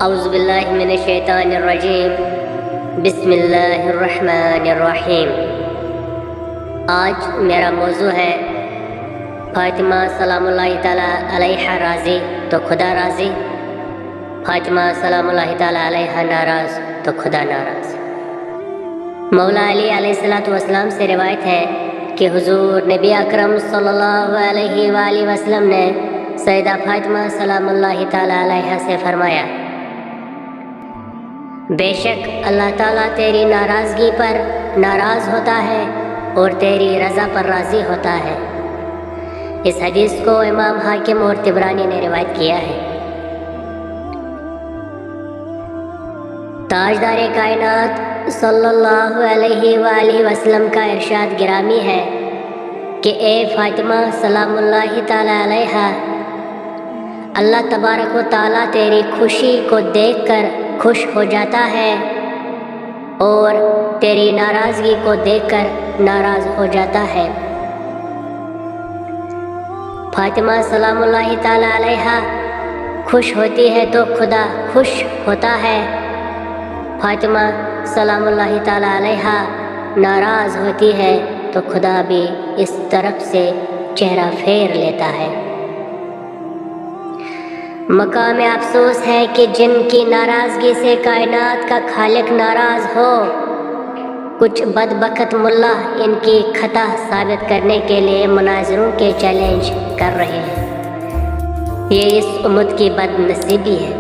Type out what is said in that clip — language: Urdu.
اعوذ باللہ من الشیطان الرجیم بسم اللہ الرحمن الرحیم۔ آج میرا موضوع ہے فاطمہ سلام اللہ تعالیٰ علیہ راضی تو خدا راضی، فاطمہ سلام اللہ تعالیٰ علیہ ناراض تو خدا ناراض۔ مولا علی علیہ السلام سے روایت ہے کہ حضور نبی اکرم صلی اللہ علیہ وآلہ وسلم نے سیدہ فاطمہ سلام اللہ تعالیٰ علیہ سے فرمایا، بے شک اللہ تعالیٰ تیری ناراضگی پر ناراض ہوتا ہے اور تیری رضا پر راضی ہوتا ہے۔ اس حدیث کو امام حاکم اور طبرانی نے روایت کیا ہے۔ تاجدار کائنات صلی اللہ علیہ وآلہ وسلم کا ارشاد گرامی ہے کہ اے فاطمہ سلام اللہ تعالیٰ علیہ، اللہ تبارک و تعالیٰ تیری خوشی کو دیکھ کر خوش ہو جاتا ہے اور تیری ناراضگی کو دیکھ کر ناراض ہو جاتا ہے۔ فاطمہ سلام اللہ تعالیٰ علیہ خوش ہوتی ہے تو خدا خوش ہوتا ہے، فاطمہ سلام اللہ تعالیٰ علیہ ناراض ہوتی ہے تو خدا بھی اس طرف سے چہرہ پھیر لیتا ہے۔ مقام افسوس ہے کہ جن کی ناراضگی سے کائنات کا خالق ناراض ہو، کچھ بدبخت ملا ان کی خطا ثابت کرنے کے لیے مناظروں کے چیلنج کر رہے ہیں۔ یہ اس امت کی بد نصیبی ہے۔